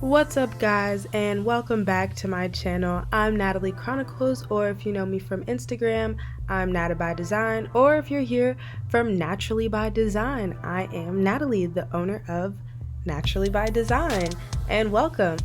What's up guys, and welcome back to my channel. I'm Natalie Chronicles, or if you know me from Instagram, I'm Nat.urallybydesign, or if you're here from Naturally by Design, I am Natalie, the owner of Naturally by Design, and welcome.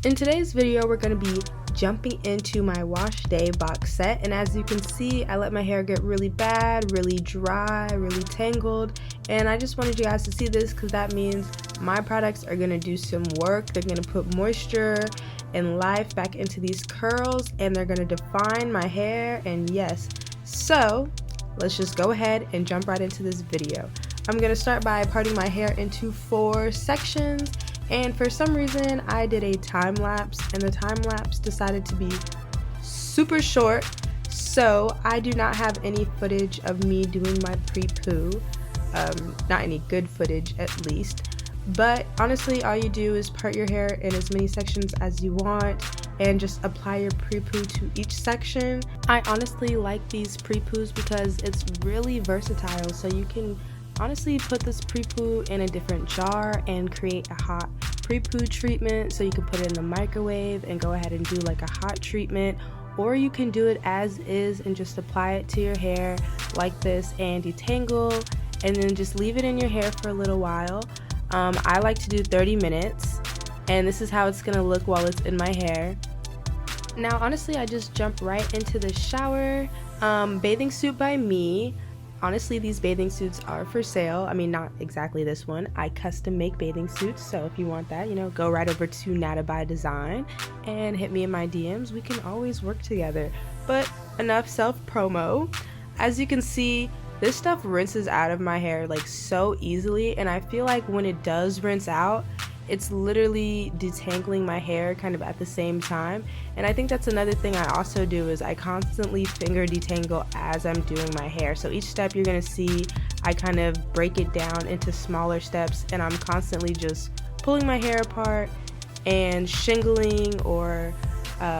In today's video, we're going to be jumping into my wash day box set, and as you can see, I let my hair get really bad, really dry, really tangled, and I just wanted you guys to see this because that means my products are going to do some work. They're going to put moisture and life back into these curls, and they're going to define my hair. And yes, so let's just go ahead and jump right into this video. I'm going to start by parting my hair into 4 sections, and for some reason I did a time lapse, and the time lapse decided to be super short, so I do not have any footage of me doing my pre-poo, not any good footage at least. But honestly, all you do is part your hair in as many sections as you want and just apply your pre-poo to each section. I honestly like these pre-poos because it's really versatile, so you can honestly put this pre-poo in a different jar and create a hot pre-poo treatment, so you can put it in the microwave and go ahead and do like a hot treatment, or you can do it as is and just apply it to your hair like this and detangle and then just leave it in your hair for a little while. I like to do 30 minutes, and this is how it's gonna look while it's in my hair. Now honestly, I just jump right into the shower. Bathing suit by me. Honestly, these bathing suits are for sale. I mean, not exactly this one. I custom make bathing suits, so if you want that, you know, go right over to Nata by Design and hit me in my DMs. We can always work together. But enough self-promo. As you can see, this stuff rinses out of my hair like so easily, and I feel like when it does rinse out, it's literally detangling my hair kind of at the same time. And I think that's another thing I also do, is I constantly finger detangle as I'm doing my hair. So each step you're gonna see, I kind of break it down into smaller steps, and I'm constantly just pulling my hair apart and shingling or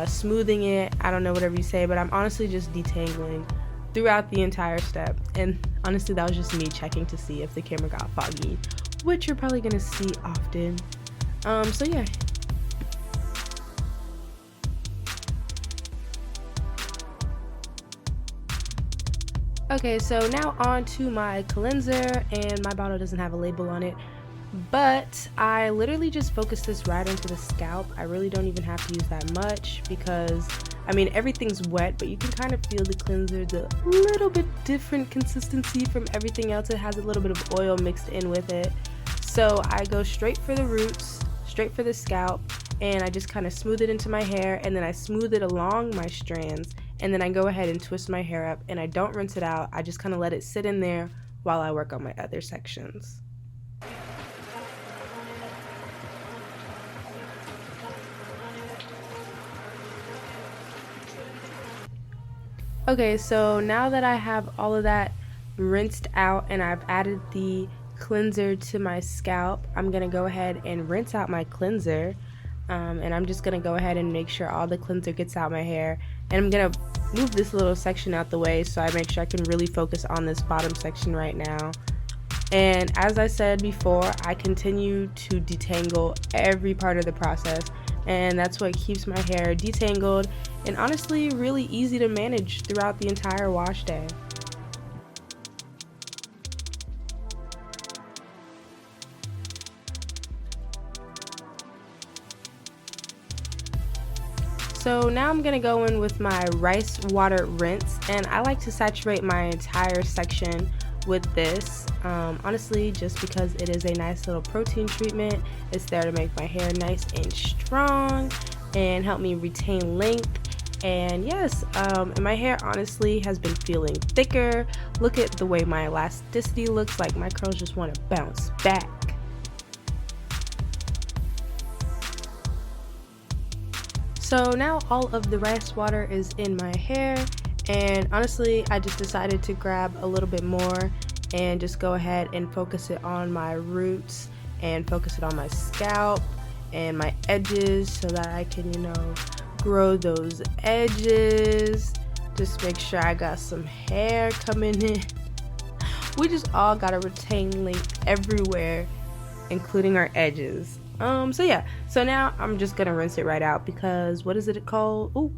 smoothing it. I don't know, whatever you say, but I'm honestly just detangling throughout the entire step. And honestly, that was just me checking to see if the camera got foggy, which you're probably gonna see often. So yeah. Okay, so now on to my cleanser, and my bottle doesn't have a label on it, but I literally just focus this right into the scalp. I really don't even have to use that much because, I mean, everything's wet, but you can kind of feel the cleanser's a little bit different consistency from everything else. It has a little bit of oil mixed in with it. So I go straight for the roots, straight for the scalp, and I just kind of smooth it into my hair, and then I smooth it along my strands, and then I go ahead and twist my hair up, and I don't rinse it out. I just kind of let it sit in there while I work on my other sections. Okay, so now that I have all of that rinsed out and I've added the cleanser to my scalp, I'm gonna go ahead and rinse out my cleanser, and I'm just gonna go ahead and make sure all the cleanser gets out my hair, and I'm gonna move this little section out the way so I make sure I can really focus on this bottom section right now. And as I said before, I continue to detangle every part of the process, and that's what keeps my hair detangled and honestly really easy to manage throughout the entire wash day. So now I'm gonna go in with my rice water rinse, and I like to saturate my entire section with this, honestly just because it is a nice little protein treatment. It's there to make my hair nice and strong and help me retain length. And yes, and my hair honestly has been feeling thicker. Look at the way my elasticity looks like. My curls just want to bounce back. So now all of the rice water is in my hair, and honestly I just decided to grab a little bit more and just go ahead and focus it on my roots and focus it on my scalp and my edges so that I can, you know, grow those edges. Just make sure I got some hair coming in. We just all gotta retain length everywhere, including our edges. So yeah, so now I'm just gonna rinse it right out because what is it called? Ooh,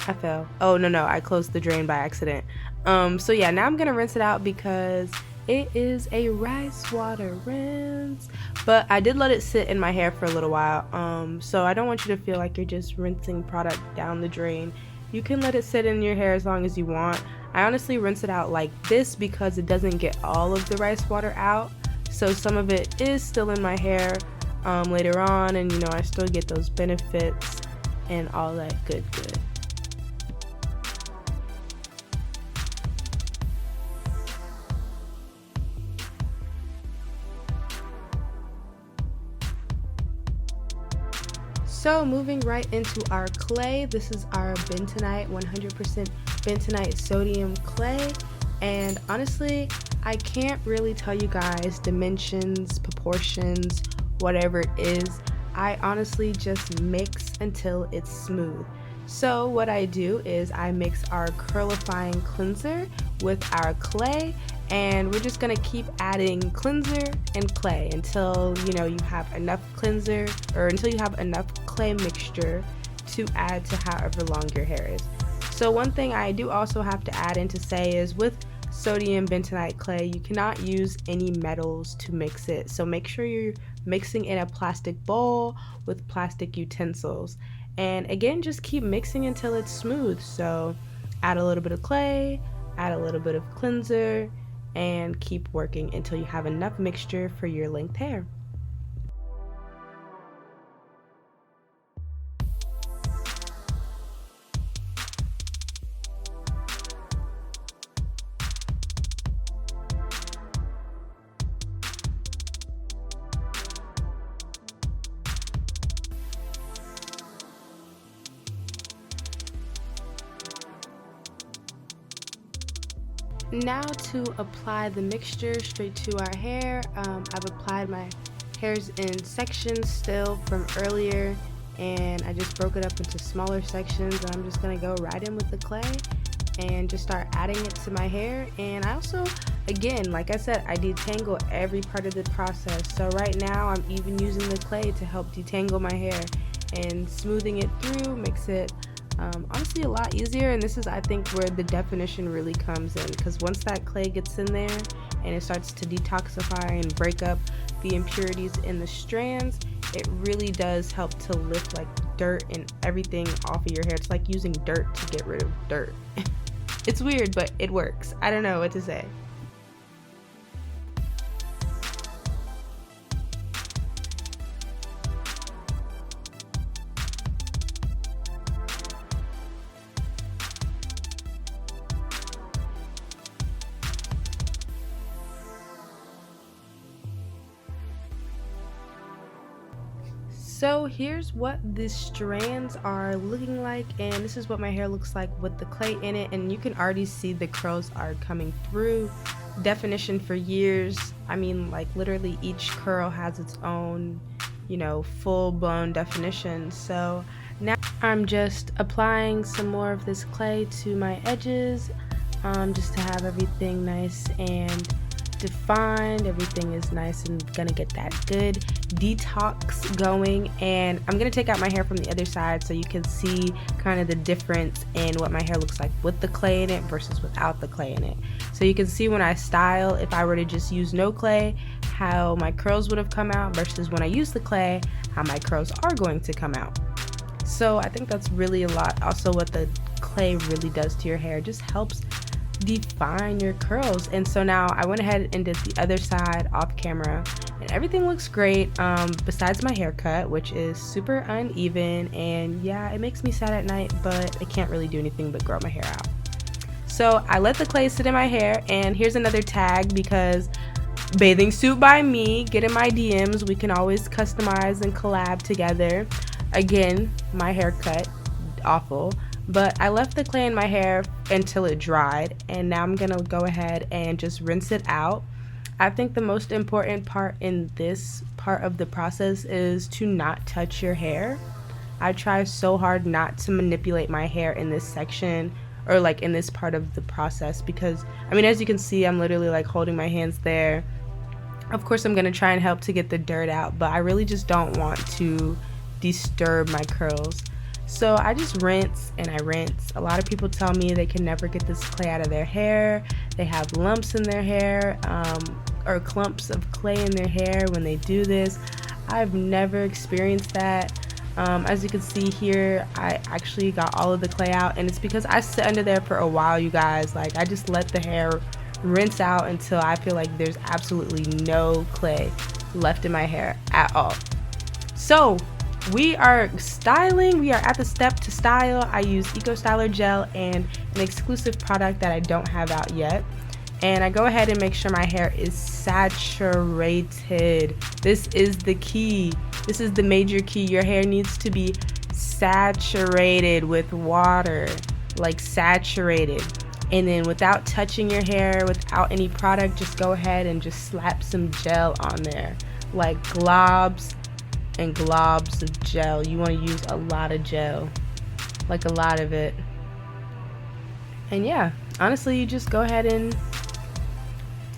I fell. Oh no, I closed the drain by accident. So yeah, now I'm gonna rinse it out because it is a rice water rinse. But I did let it sit in my hair for a little while. So I don't want you to feel like you're just rinsing product down the drain. You can let it sit in your hair as long as you want. I honestly rinse it out like this because it doesn't get all of the rice water out. So some of it is still in my hair later on, and you know, I still get those benefits and all that good. So moving right into our clay, this is our bentonite, 100% bentonite sodium clay. And honestly, I can't really tell you guys dimensions, proportions, whatever it is. I honestly just mix until it's smooth. So what I do is I mix our curlifying cleanser with our clay, and we're just gonna keep adding cleanser and clay until you know you have enough cleanser, or until you have enough clay mixture to add to however long your hair is. So one thing I do also have to add in to say is with sodium bentonite clay, you cannot use any metals to mix it. So make sure you're mixing in a plastic bowl with plastic utensils. And again, just keep mixing until it's smooth. So add a little bit of clay, add a little bit of cleanser, and keep working until you have enough mixture for your length hair. Now to apply the mixture straight to our hair, I've applied my hairs in sections still from earlier, and I just broke it up into smaller sections, and I'm just going to go right in with the clay and just start adding it to my hair. And I also, again, like I said, I detangle every part of the process. So right now I'm even using the clay to help detangle my hair and smoothing it through makes it honestly a lot easier. And this is, I think, where the definition really comes in, because once that clay gets in there and it starts to detoxify and break up the impurities in the strands, it really does help to lift like dirt and everything off of your hair. It's like using dirt to get rid of dirt. It's weird, but it works. I don't know what to say. So here's what the strands are looking like, and this is what my hair looks like with the clay in it, and you can already see the curls are coming through. Definition for years, I mean, like literally each curl has its own, you know, full-blown definition. So now I'm just applying some more of this clay to my edges, just to have everything nice and defined. Everything is nice and gonna get that good detox going. And I'm gonna take out my hair from the other side so you can see kind of the difference in what my hair looks like with the clay in it versus without the clay in it. So you can see when I style, if I were to just use no clay, how my curls would have come out versus when I use the clay, how my curls are going to come out. So I think that's really a lot. Also, what the clay really does to your hair, just helps define your curls. And so now I went ahead and did the other side off camera, and everything looks great, besides my haircut, which is super uneven, and yeah, it makes me sad at night, but I can't really do anything but grow my hair out. So I let the clay sit in my hair, and here's another tag, because bathing suit by me, get in my DMs, we can always customize and collab together. Again, my haircut, awful. But I left the clay in my hair until it dried, and now I'm gonna go ahead and just rinse it out. I think the most important part in this part of the process is to not touch your hair. I try so hard not to manipulate my hair in this section, or like in this part of the process, because I mean, as you can see, I'm literally like holding my hands there Of course, I'm gonna try and help to get the dirt out, but I really just don't want to disturb my curls. So I just rinse and I rinse. A lot of people tell me they can never get this clay out of their hair. They have lumps in their hair, or clumps of clay in their hair when they do this. I've never experienced that. As you can see here, I actually got all of the clay out, and it's because I sit under there for a while, you guys. Like, I just let the hair rinse out until I feel like there's absolutely no clay left in my hair at all. So we are styling. We are at the step to style. I use Eco Styler gel and an exclusive product that I don't have out yet. And I go ahead and make sure my hair is saturated. This is the key. This is the major key. Your hair needs to be saturated with water, like saturated. And then without touching your hair, without any product, just go ahead and just slap some gel on there, like globs and globs of gel. You want to use a lot of gel, like a lot of it. And yeah, honestly, you just go ahead and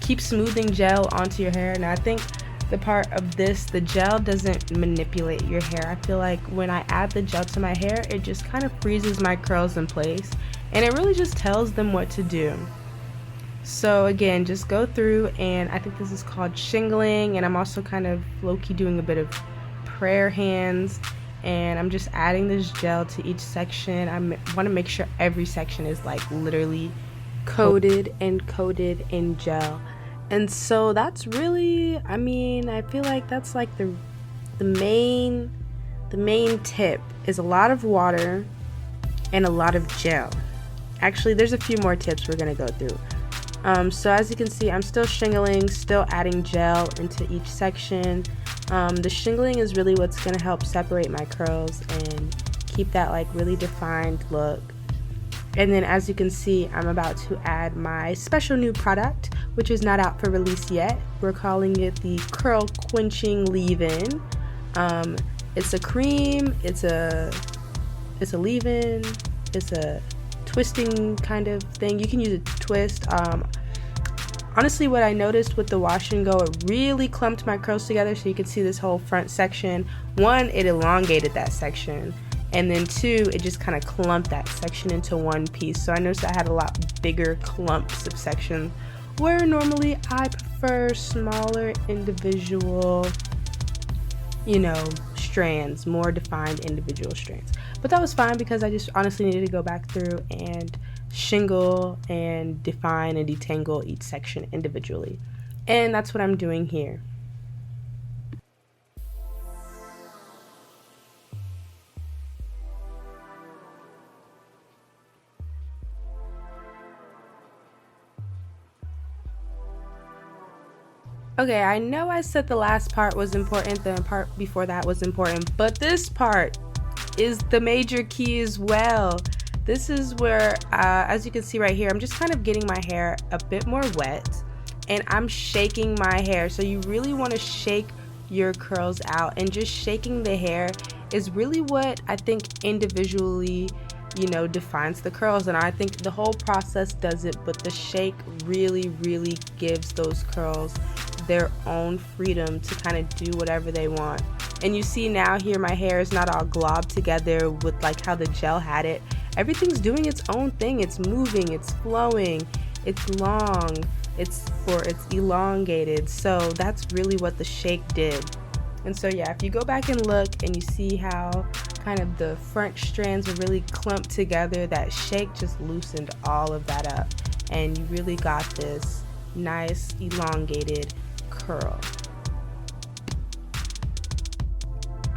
keep smoothing gel onto your hair. Now I think the part of this, the gel doesn't manipulate your hair. I feel like when I add the gel to my hair, it just kind of freezes my curls in place, and it really just tells them what to do. So again, just go through, and I think this is called shingling, and I'm also kind of low-key doing a bit of prayer hands, and I'm just adding this gel to each section. I want to make sure every section is like literally coated and coated in gel. And so that's really, I mean, I feel like that's like the main tip is a lot of water and a lot of gel. Actually, there's a few more tips we're gonna go through. So as you can see, I'm still shingling, still adding gel into each section. The shingling is really what's gonna help separate my curls and keep that like really defined look. And then as you can see, I'm about to add my special new product, which is not out for release yet. We're calling it the Curl Quenching Leave-In. It's a cream, it's a leave-in, it's a twisting kind of thing. You can use it to twist. Honestly, what I noticed with the wash and go, it really clumped my curls together, so you can see this whole front section. One, it elongated that section. And then two, it just kind of clumped that section into one piece. So I noticed I had a lot bigger clumps of section, where normally I prefer smaller individual, strands, more defined individual strands. But that was fine because I just honestly needed to go back through and shingle and define and detangle each section individually. And that's what I'm doing here. Okay, I know I said the last part was important, the part before that was important, but this part is the major key as well. This is where, as you can see right here, I'm just kind of getting my hair a bit more wet, and I'm shaking my hair. So you really want to shake your curls out, and just shaking the hair is really what I think individually defines the curls. And I think the whole process does it, but the shake really gives those curls their own freedom to kind of do whatever they want. And you see now here, my hair is not all globbed together with like how the gel had it. Everything's doing its own thing. It's moving, it's flowing, it's long, it's elongated. So that's really what the shake did. And so yeah, if you go back and look and you see how kind of the front strands are really clumped together, that shake just loosened all of that up, and you really got this nice elongated curl.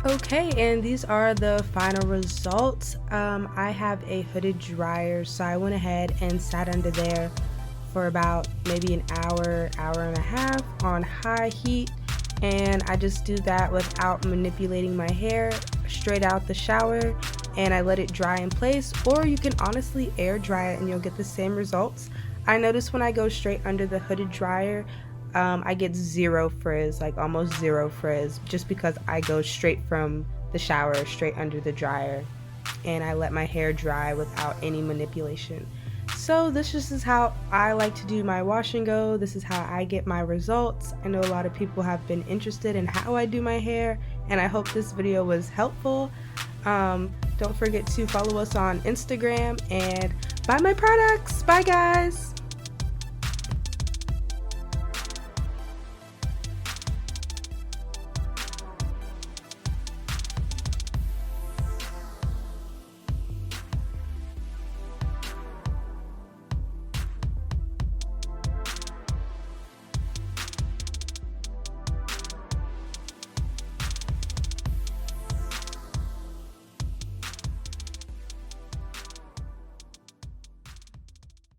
Okay, and these are the final results. I have a hooded dryer, so I went ahead and sat under there for about maybe an hour and a half on high heat, and I just do that without manipulating my hair, straight out the shower, and I let it dry in place. Or you can honestly air dry it and you'll get the same results. I notice when I go straight under the hooded dryer, I get zero frizz, like almost zero frizz, just because I go straight from the shower straight under the dryer and I let my hair dry without any manipulation. So this just is how I like to do my wash and go. This is how I get my results. I know a lot of people have been interested in how I do my hair, and I hope this video was helpful. Don't forget to follow us on Instagram and buy my products. Bye guys!